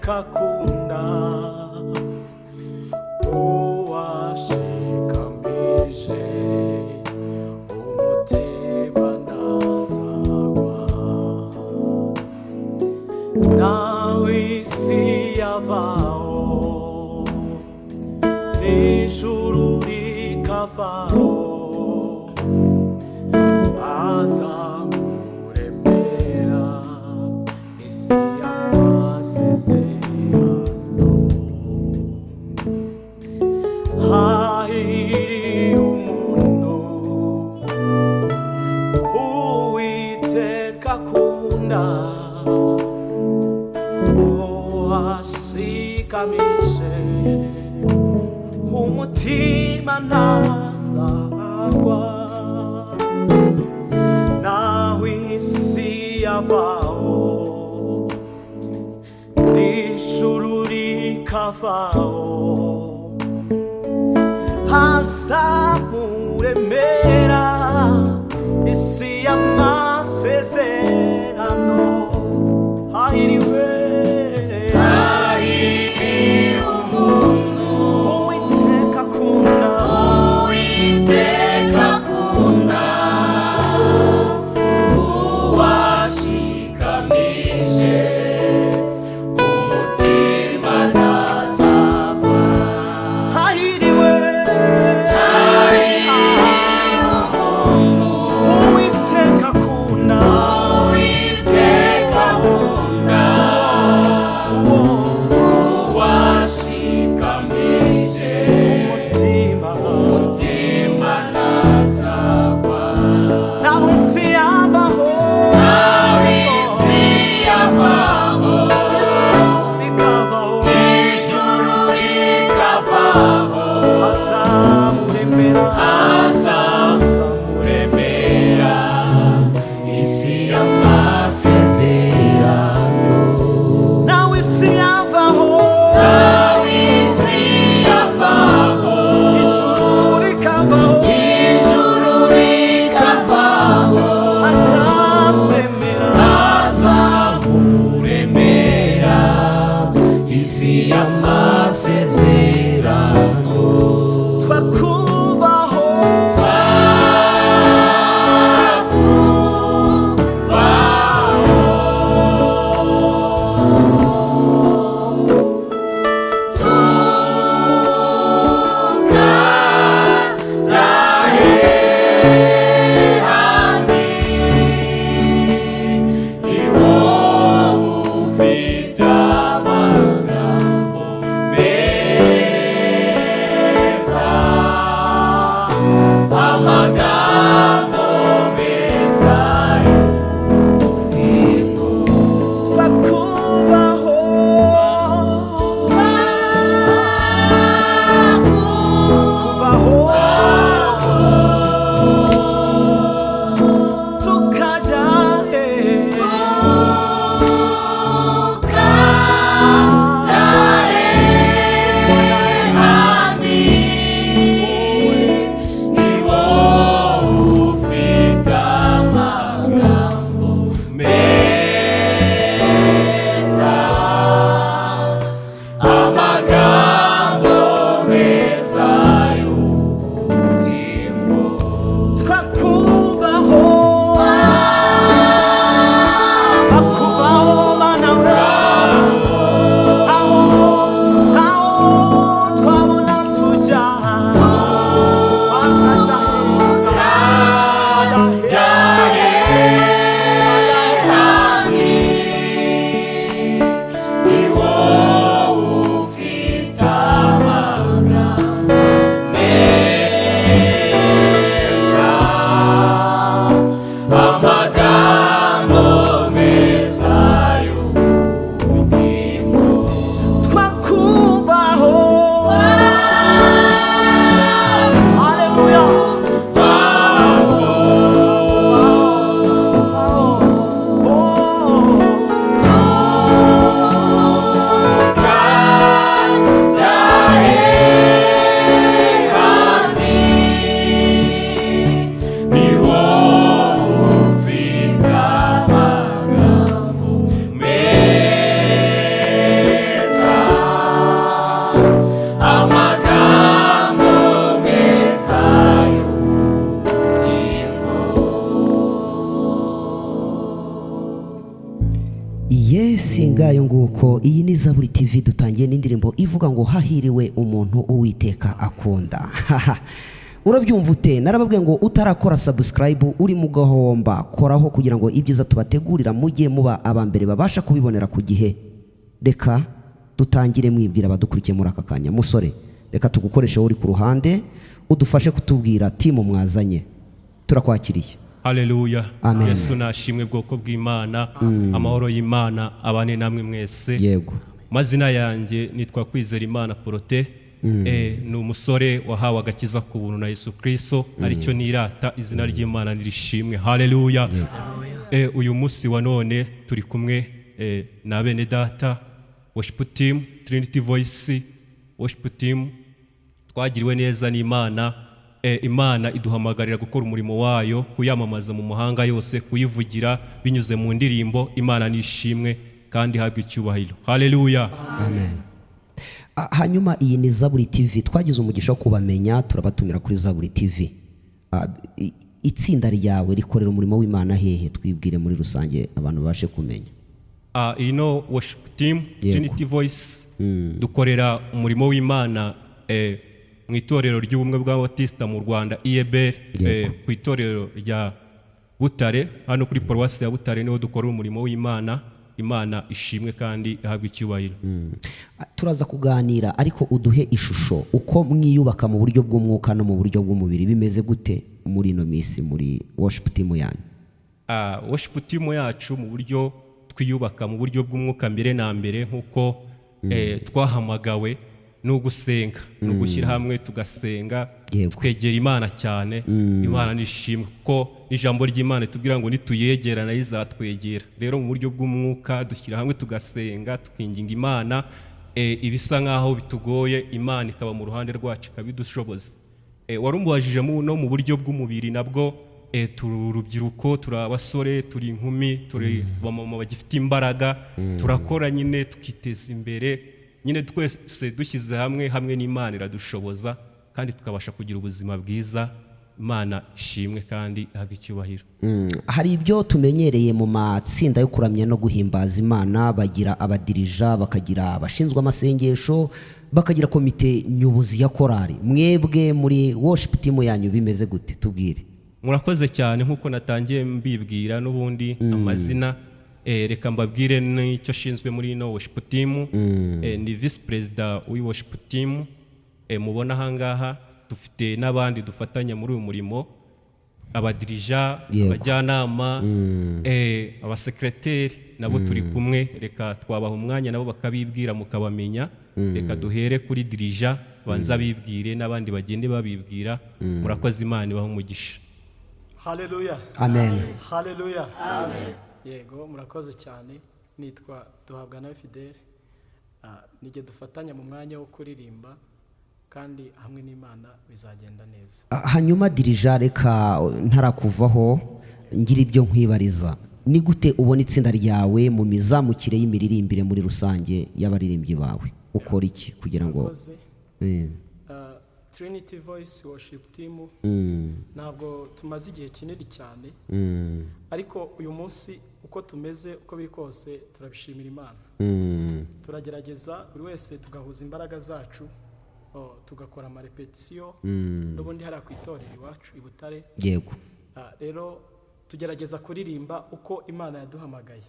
kakunda uwashikamije umutima ntazagwa. Nawe isi yavaho n'ijuru rikavaho, azamuremera isi y'amasezerano. Hahiriye umuntu Uwiteka akunda, uwashikamije umutima ntazagwa. Naho isi yavaho n'ijuru rikavaho, azamuremera isi y'amasezerano. Hahiriwe umuntu Uwiteka akunda, Uwiteka akunda, uwashikamije umutima ntazagwa. hahiriwe Hahiriwe amagambo meza y'ubugingo. Yesi ngayo nguko, iyi ni Zaburi TV, dutangiye n'indirimbo ivuga ngo hahiriwe umuntu Uwiteka akunda. Urabyumva ute? Narababwiye ngo utarakora subscribe uri mu gahomba, koraho kugira ngo ibyiza tubategurira mujye muba abambere babasha kubibonera ku gihe. Reka dutangire mwibwira abadukurikiye muri aka kanya. Musore, reka tugukoreshe uri ku ruhande udufashe kutubwira timu mwazanye. Turakwakiriye. Haleluya. Amen. Yesu nashimwe bwoko bw'Imana. Amahoro y'Imana abane namwe mwese. Yego. Mazina yanjye nitwa Kwizera Imana Prote. Ni umusore wahawe agakiza ku buntu na Yesu Kristo, aricyo nirata, izina ry'Imana nirishimwe. Haleluya. Uyu munsi wa none turi kumwe na bene data worship team, Trinity Voice worship team. Twagiriwe neza n'Imana. Imana iduhamagarira gukora umurimo wayo, kuyamamaza mu mahanga yose, kuyivugira binyuze mu ndirimbo. Imana nishimwe kandi habwe icyubahiro. Haleluya. Amen. Hanyuma iyi ni Zaburi TV, twagize umugisha wo kubamenya, turabatumira kuri Zaburi TV. Itsinda ryawe rikorera umurimo w'Imana hehe? Twibwire muri rusange abantu bashe kumenya. Ino worship team, Trinity Voice, dukorera umurimo w'Imana mu itorero ry'ubumwe bw'Abatisita mu Rwanda EBR, ku itorero rya Butare, hano kuri Paruwasi ya Butare niho dukora umurimo w'Imana. Imana ishimwe kandi ihabwe icyubahiro. Turaza kuganira, ariko uduhe ishusho uko mwiyubaka mu buryo bw'umwuka no mu buryo bw'umubiri, bimeze gute muri ino minsi muri worship team yanyu? Worship team yacu mu buryo twiyubaka mu buryo bw'umwuka mbere na mbere, nkuko twahamagawe no gusenga, no gushyira hamwe tugasenga, twegera Imana cyane. Imana nishimwe ko ijambo ry'Imana tubwira ngo nituyegera nayo izatwegera. Rero mu buryo bw'umwuka dushyira hamwe tugasenga, tukinginga Imana. Ibisa nkaho bitugoye, Imana ikaba mu ruhande rwacu ikabidushoboza. Warumubajije no mu buryo bw'umubiri nabwo, turi urubyiruko, turi abasore, turi inkumi, turi bamama bagifite imbaraga, turakora nyine tukiteza imbere. Nyine twese dushyize hamwe n'Imana iradushoboza kandi tukabasha kugira ubuzima bwiza. Imana ishimwe kandi ihabwe icyubahiro. Hari ibyo tumenyereye mu matsinda yo kuramya no guhimbaza Imana, bagira abadirija, bakagira abashinzwe amasengesho, bakagira komite nyobozi ya korari. Mwebwe muri worship team yanyu bimeze gute? Tubwire. Murakoze cyane, nkuko natangiye mbibwira n'ubundi amazina. Reka mbabwire n'icyo shinzwe muri ino worship team. Ni vice president w'i worship team. Mubona ahangaha dufite n'abandi dufatanya muri uyu murimo, abadirija, abajyanama, abasekreteri nabo turi kumwe. Reka twabaha umwanya nabo bakabibwira mukabamenya. Reka duhere kuri dirija banza bibwire, n'abandi bagende babibwira. Murakoze, Imana ibahe umugisha. Haleluya. Amen. Haleluya. Amen. Yego, murakoze cyane. Nitwa Duhabwanawe Fidele. Nige dufatanya mu mwanya wo kuririmba, kandi hamwe n'Imana bizagenda neza. Hanyuma dirija, reka ntarakuvaho ngira ibyo nkwibariza. Ni gute ubona itsinda ryawe mu mizamukire y'imiririmbire muri rusange y'abaririmbyi bawe? Ukora iki kugira ngo Trinity Voice worship team ntabwo tumaze igihe kinini cyane, ariko uyu munsi uko tumeze, uko biri kose turabishimira Imana. Turagerageza buri wese tugahuza imbaraga zacu, tugakora amarepetisiyo n'ubundi hari ku itorero iwacu i Butare. Yego. Rero tugerageza kuririmba uko Imana yaduhamagaye.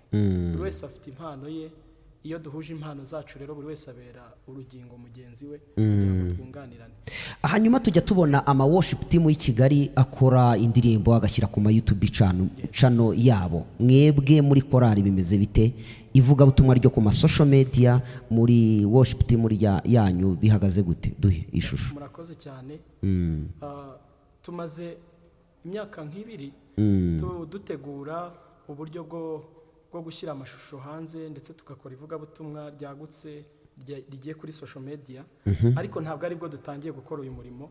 Buri wese afite impano ye. Iyo duhuje impano zacu rero buri wese abera urugingo mugenzi we kugira ngo twunganirane. Hanyuma tujya tubona ama worship team y'i Kigali akora indirimbo agashyira ku ma YouTube channel yabo. Mwebwe muri korali bimeze bite? Ivuga butumwa ryo ku ma social media muri worship team yanyu bihagaze gute? Duhe ishusho. Murakoze cyane. Tumaze imyaka nk'ibiri dutegura uburyo bwo gushyira amashusho hanze, ndetse tugakora ivugabutumwa ryagutse rigiye kuri social media. Ariko ntabwo ari bwo dutangiye gukora uyu murimo.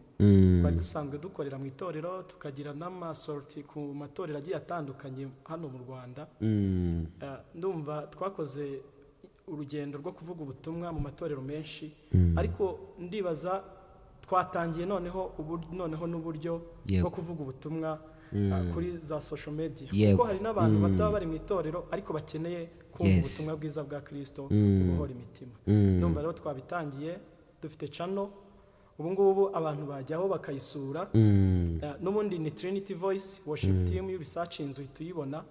Twari dusanzwe dukorera mu itorero, tukagira n'amasorti ku matorero agiye atandukanye hano mu Rwanda. Ndumva twakoze urugendo rwo kuvuga ubutumwa mu matorero menshi ariko ndibaza twatangiye noneho n'uburyo bwo kuvuga ubutumwa kuri za social media kuko hari n'abantu bataba bari mu itorero ariko bakeneye kumva ubutumwa bwiza bwa Kristo ubuhora imitima. Numva rero twabitangiye dufite channel ubu ngubu abantu bajyaho bakayisura n'ubundi ni Trinity Voice Worship Team y'ubisacinze tuyibona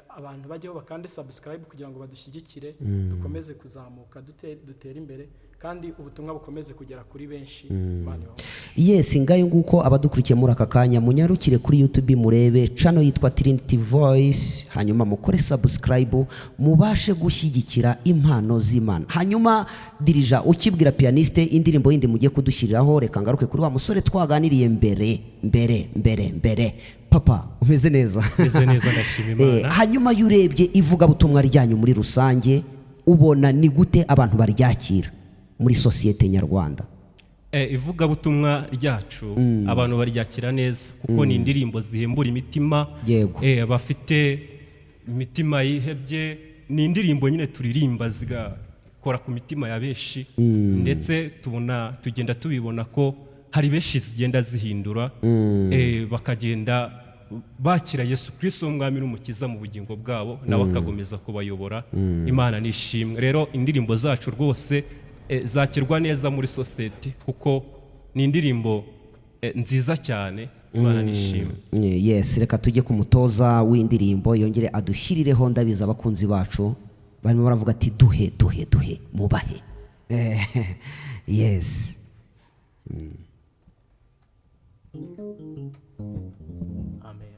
abantu bajyaho bakande subscribe kugira ngo badushyigikire dukomeze kuzamuka dutera imbere kandi ubutumwa bukomeze kugera kuri benshi bane. Yes, ngayo nguko abadukurikiye muri aka kanya munyarukire kuri YouTube murebe channel yitwa Trinity Voice, hanyuma mukore subscribe mubashe gushyigikira impano z'Imana. Hanyuma dirija ukibwira pianiste indirimbo yindi mugiye kudushyiriraho, reka ngaruke kuri wa musore twaganiriye mbere. Papa umeze neza? Umeze neza ndashima Imana. Hanyuma yurebye ivuga butumwa ryanyu muri rusange ubona ni gute abantu baryakira muri societe nyarwanda? Ivuga butumwa ryacu abantu baryakira neza kuko ni indirimbo zihembura imitima, bafite imitima yihebye, ni indirimbo nyine turirimba zigakora ku mitima ya benshi ndetse tugenda tubibona ko hari benshi zigenda zihindura bakagenda bakira Yesu Kristo umwami n'umukiza mu bugingo bwabo nawe akagomeza kubayobora. Imana nishimwe. Rero indirimbo zacu rwose zakirwa neza muri society kuko ni indirimbo nziza cyane. Imana nishimwe. Yes, reka tujye ku mutoza w'indirimbo yongere adushyirireho, ndabiza abakunzi bacu barimo baravuga ati duhe mubahe. Yes. Amen.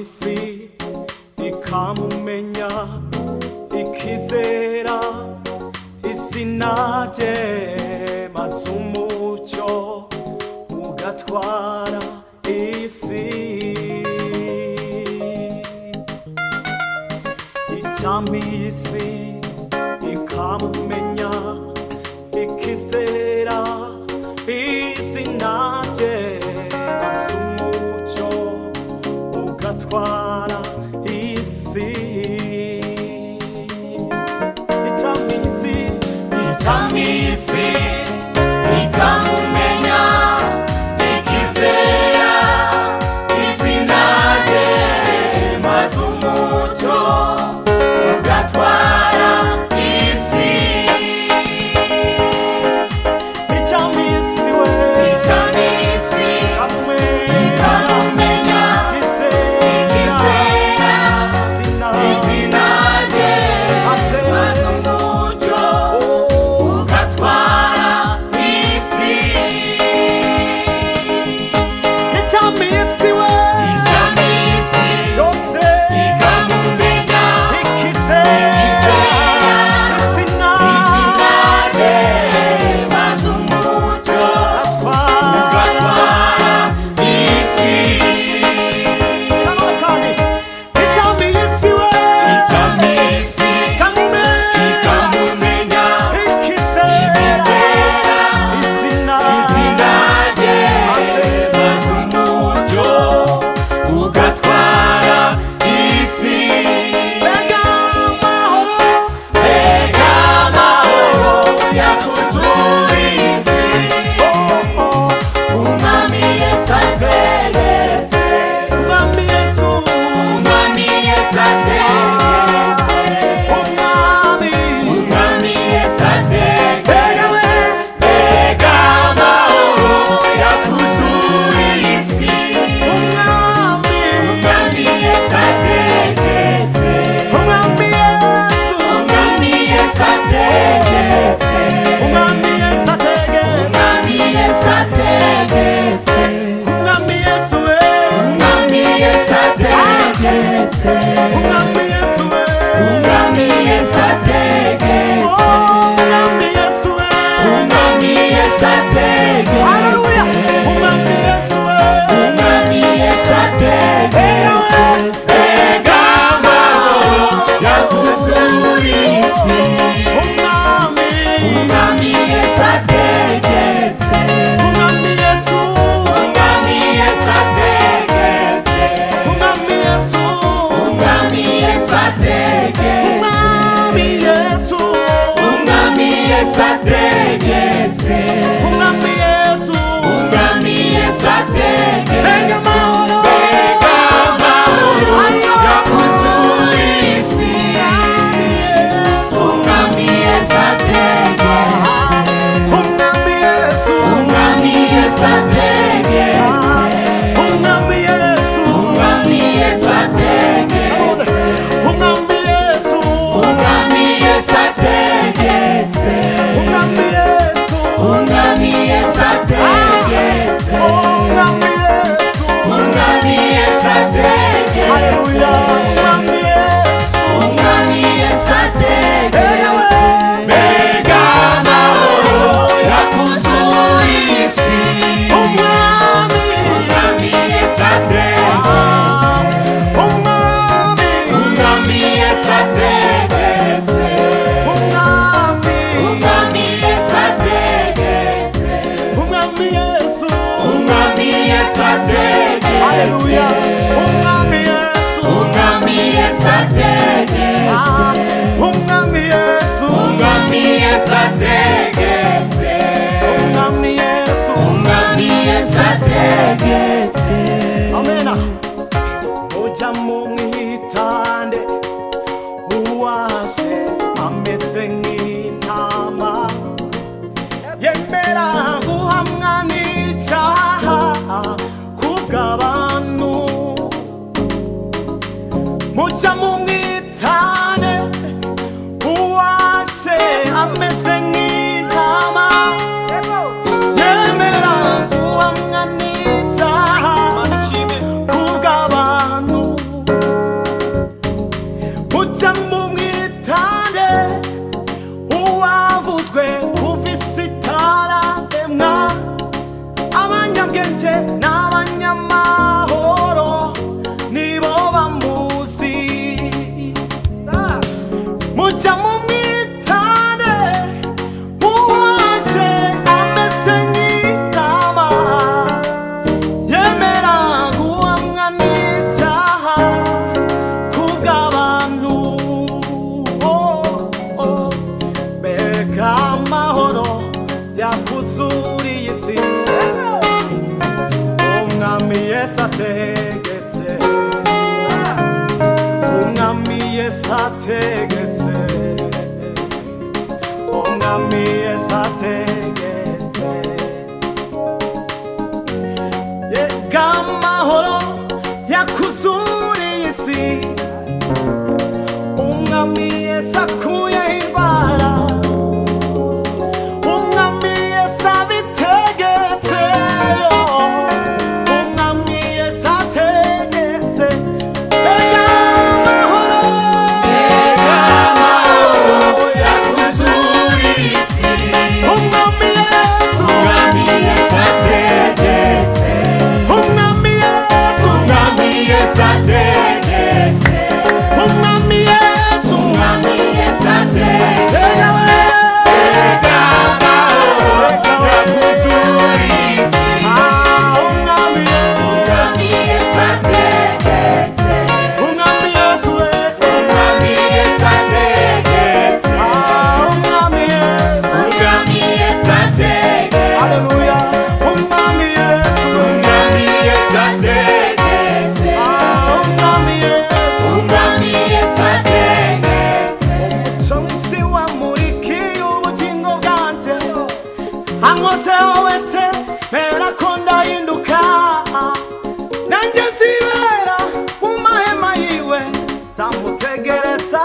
Isi ikamumenya ikizera izina rye maze umucyo ugatwara isi. Isi ikamumenya ikizera izina rye maze umucyo ugatwara isi. Isi ikamumenya ikizera izina rye maze umucyo ugatwara isi. Isi ikamumenya ikizera izina Yesu ategetse umwami Yesu we umwami Yesu ategetse haleluya umwami Yesu we umwami Yesu ategetse mbega amahoro yakuzura isi umwami Yesu ategetse umwami Yesu umwami Yesu ategetse umwami Yesu umwami Yesu ategetse umwami Yesu umwami Yesu ategetse umwami Yesu umwami Yesu ategetse mbega amahoro mbega amahoro yakuzura isi umwami Yesu ategetse umwami Yesu umwami Yesu ategetse umwami Yesu umwami Yesu ategetse umwami Yesu umwami Yesu ategetse umwami Yesu umwami Yesu ategetse umwami Yesu umwami Yesu ategetse haleluya umwami Yesu umwami Yesu ategetse mbega amahoro yakuzura isi umwami umwami Yesu ategetse umwami umwami Yesu ategetse umwami umwami Yesu ategetse umwami Yesu umwami Yesu ategetse haleluya umwami Yesu umwami Yesu ategetse umwami Yesu umwami Yesu ategetse umwami Yesu umwami Yesu ategetse amena ujya mu mwitande uwaje ameze nk'intama yemera guhamwa n'icyaha kubw'abantu mujya mu mwitande uwaje ameze nk'intama yemera guhamwa n'icyaha kubw'abantu mujya mu mwitande uwavuzwe kuva isi itararemwa abanyabwenge n'abanyamahoro nibo bamuzi mujya mu mwitande uwaje ameze nk'intama yemera guhamwa n'icyaha kubw'abantu mbega amahoro yakuzuriye isi umwami Yesu ategetse umwami Yesu ategetse umwami Yesu ategetse yega amahoro yakuzuriye isi umwami Yesu akuye indwara umwami Yesu abitegetse umwami Yesu ategetse mbega amahoro mbega amahoro yakuzura isi umwami Yesu umwami Yesu ategetse umwami Yesu umwami Yesu ategetse umwami Yesu umwami Yesu ategetse mbega we mbega amahoro yakuzura isi umwami Yesu umwami Yesu ategetse umwami Yesu we umwami Yesu ategetse umwami Yesu umwami Yesu ategetse haleluya umwami Yesu umwami Yesu ategetse umwami Yesu umwami Yesu ategetse umuco mw'isi wamurikiye ubugingo bwanjye ankozeho wese mera ko ndahinduka nanjye nzibera mu mahema yiwe nzamutegereza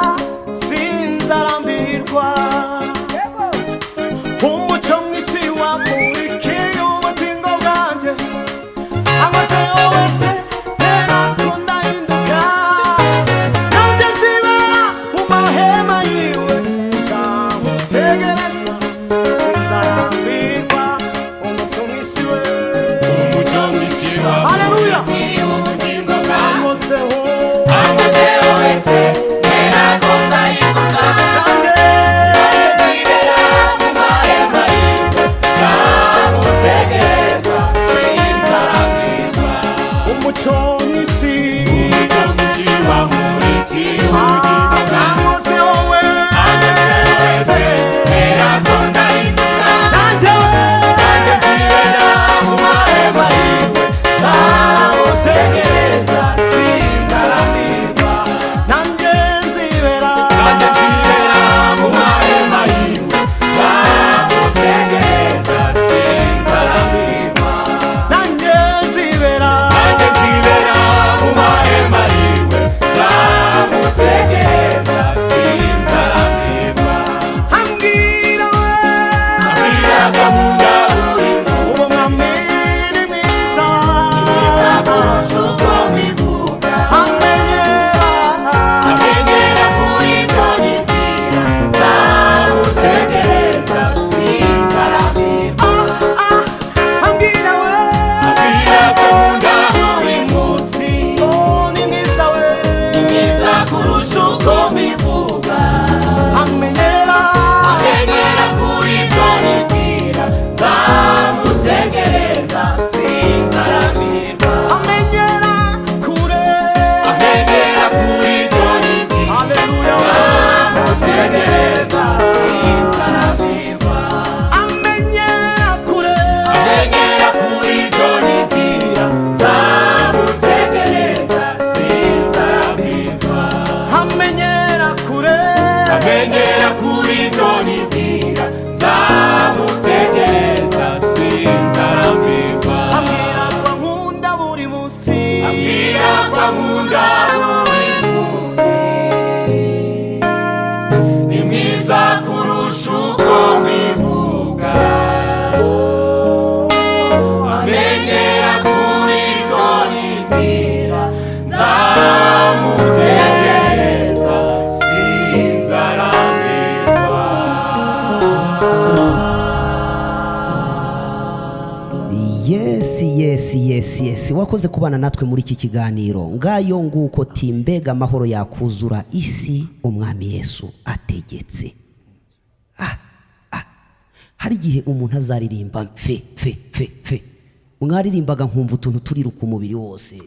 sinzarambirwa umuco mw'isi wamurikiye ubugingo bwanjye ankozeho wese mera ko ndahinduka nanjye nzibera mu mahema yiwe uko mbivuga amenyera amenyera kuri ibyo nibwira nzamutegereza sinzarambirwa amenyera kure amenyera kuri ibyo nibwira haleluya nzamutegereza sinzarambirwa amenyera kure amenyera kuri ibyo nibwira nzamutegereza sinzarambirwa amenyera kure amenyera kuri ibyo nibwira nzamutegereza sinzarambirwa ambwira ko nkunda buri munsi ambwira ko ankunda buri munsi ni mwiza kurusha uko mbivuga amenyera kuri ibyo nibwira nzamutegereza sinzarambirwa yes wakoze kubana natwe muri iki kiganiro. Ngayo nguko timbega amahoro yakuzura isi umwami Yesu ategetse. Hari igihe umuntu azaririmba fe mwaririmbaga nkumva utuntu turiruka umubiri wose.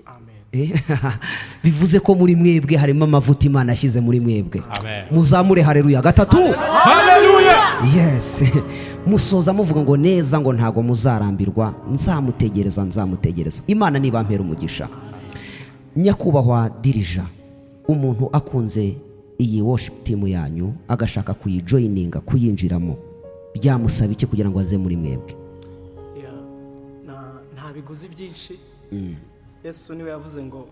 Bivuze ko muri mwebwe harimo amavuta Imana ashyize muri mwebwe. Muzamure haleluya gatatu. haleluya. Yes. Musoza muvuga ngo neza ngo ntago muzarambirwa nzamutegereza. Imana nibampera umugisha. Nyakubahwa dirija, umuntu akunze iyi worship team yanyu agashaka kuyijoininga kuyinjiramo byamusaba iki kugira ngo aze muri mwebwe? nta biguzi byinshi. Yesu niwe yavuze ngo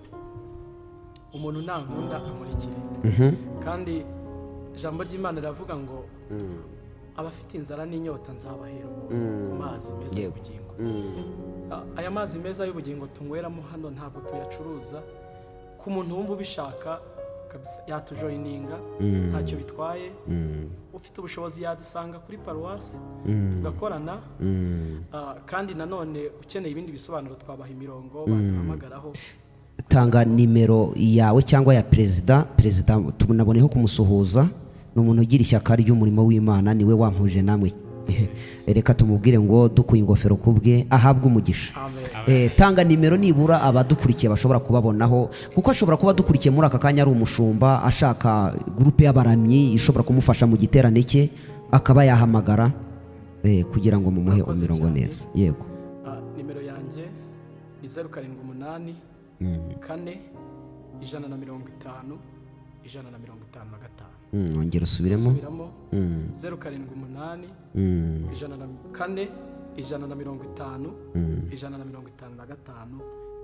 umuntu nankunda amurikire. Kandi ijambo ry'Imana riravuga ngo abafite inzara n'inyota nzabahera ku mazi meza y'ubugingo. Aya mazi meza y'ubugingo tunyweramo hano ntabwo tuyacuruza. Ku muntu wumva ubishaka kabisa yatujoininga ntacyo bitwaye. Ufite ubushobozi yadusanga kuri paruwasi tugakorana. Kandi nanone ukeneye ibindi bisobanuro twabaha imirongo baduhamagaraho. Tanga nimero yawe cyangwa ya perezida tunaboneho kumusuhuza. Ni umuntu ugira ishyaka ry'umurimo w'Imana, niwe wampuje namwe. Reka tumubwire ngo dukuye ingofero kubwe ahabwe umugisha. Tanga nimero nibura abadukurikiye bashobora kubabonaho, kuko ashobora kuba dukurikiye muri aka kanya ari umushumba ashaka groupe y'abaramyi ishobora kumufasha mu giterane cye, akaba yahamagara kugira ngo mumuhe imirongo neza. Yego. Nimero yanjye ni 078 4 150 155. Ongera usubiremo. 078 4 150 155.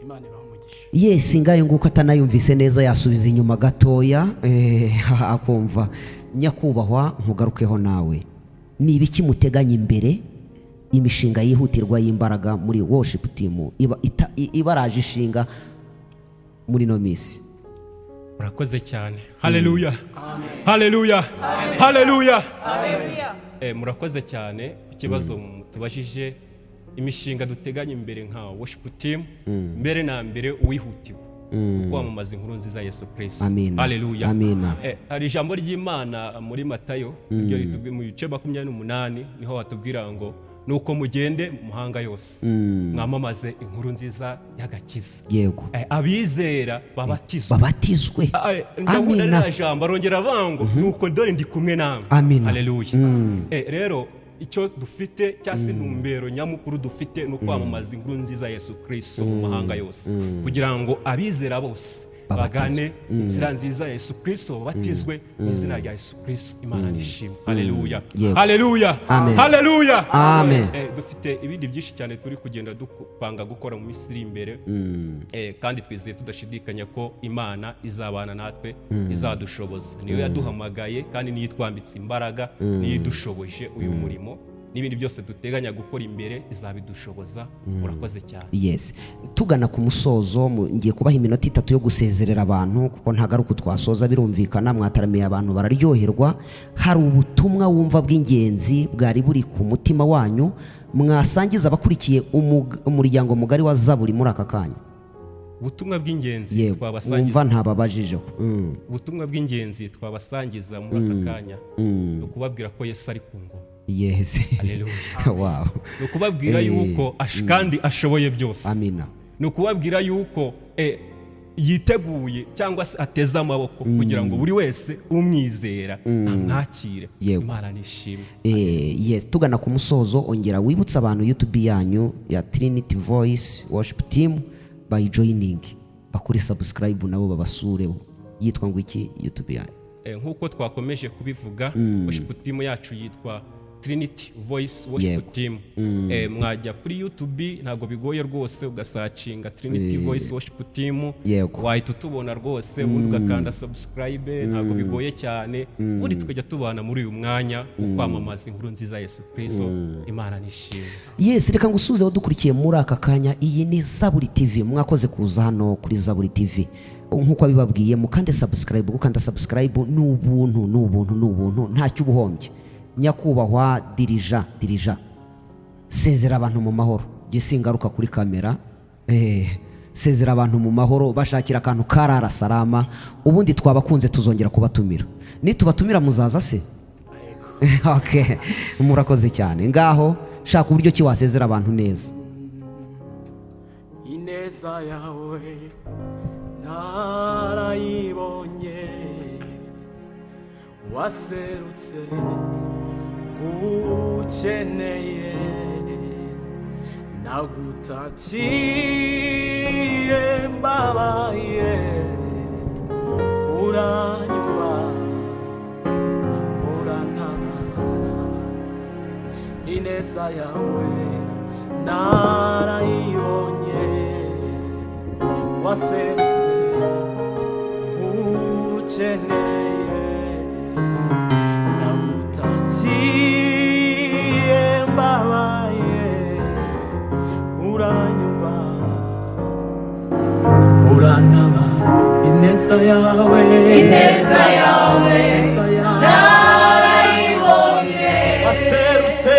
Imana ibahe umugisha. Yes, ngayo nguko atanayumvise neza yasubiza inyuma gatoya akumva. Nyakubahwa nkugarukeho nawe, ni ibiki muteganya imbere imishinga yihutirwa y'imbaraga muri worship team ibaraje ishinga muri no misi? Murakoze cyane. haleluya haleluya haleluya. Murakoze cyane ku kibazo tubajije. Imishinga duteganya imbere nka worship team, mbere na mbere uwihutirwa kwamamaza inkuru nziza Yesu Kristo. Haleluya. Amina. Hari ijambo ry'Imana muri Matayo ryo ritubwiye mu bice 28 niho watubwira ngo nuko mugende mu mahanga yose mwamamaze inkuru nziza y'agakiza. Yego. Abizera babatizwe. Amina. Jambo arongera avango nuko dore ndi kumwe nawe. Haleluya. Rero icyo dufite cyase ntumbero nyamukuru dufite no kwamamaza inkuru nziza Yesu Kristo mu mahanga yose, kugira ngo abizera bose bagane inzira nziza Yesu Kristo batizwe izina rya Yesu Kristo. Imana nishimwe. Haleluya haleluya haleluya. Amen. Dufite ibindi byinshi cyane turi kugenda dupanga gukora mu Misiri imbere, kandi twizeye tudashidikanya ko Imana izabana natwe izadushoboza. Niyo yaduhamagaye kandi niyo twambitse imbaraga, niyo idushoboje uyu murimo. N'ibindi byose duteganya gukora imbere izabidushoboza. Murakoze cyane. Yes. Tugana ku musozo, ngiye kubaha iminota 3 yo gusezerera abantu kuko ntagaruka twasoza birumvikana. Mwataramiye abantu bararyoherwa. Hari ubutumwa wumva bw'ingenzi bwari buri ku mutima wanyu mwasangiza abakurikiye umuryango mugari wa Zaburi muri aka kanya? ubutumwa bw'ingenzi yego twabasangiza wumva ntababajijeho ubutumwa bw'ingenzi twabasangiza muri aka kanya ni ukubabwira ko Yesu ari ku ngoma. yes Haleluya. wow Ni ukubabwira yuko kandi ashoboye byose. amina. Ni ukubabwira yuko yiteguye cyangwa se ateze amaboko kugira ngo buri wese umwizera amwakire. Imana nishimwe. Yes, tugana ku musozo, ongera wibutsa abantu YouTube yanyu ya Trinity Voice Worship Team by joining, bakuri subscribe nabo babasure. Yitwa ngo iki YouTube yanyu? Nkuko twakomeje kubivuga, worship team yacu yitwa Trinity Voice Worship Team. Mwajya kuri YouTube, ntago bigoye rwose, ugasacinga Trinity Voice Worship Team, wahita utubona rwose, ubundi ugakanda subscribe, ntago bigoye cyane, ubundi tukajya tubana muri uyu mwanya ukwamamaza inkuru nziza Yesu Kristo. Imana nishimwe. Yes, reka ngusuze wadukurikiye muri aka kanya. Iyi ni Zaburi TV, mwakoze kuza hano kuri Zaburi TV. Nkuko abibabwiye, mukande subscribe, gukanda subscribe n'ubuntu ntacyo ubuhombye. Nyakubahwa dirija sezera abantu mu mahoro, gisingaruka kuri kamera. Sezera abantu mu mahoro, bashakira akantu karara salama, ubundi twabakunze tuzongera kubatumira. Nitubatumira muzaza se? Okay, murakoze cyane. Ngaho shaka uburyo ki wasezera abantu neza. Ineza yawe narayibonye, waserutse ukeneye, nagutakiye mbabaye, uranyuba urantabara. Ineza yawe narayibonye, waserutse ukeneye, nagutakiye mbabaye, uranyumva urantabara. Ineza yawe narayibonye, waserutse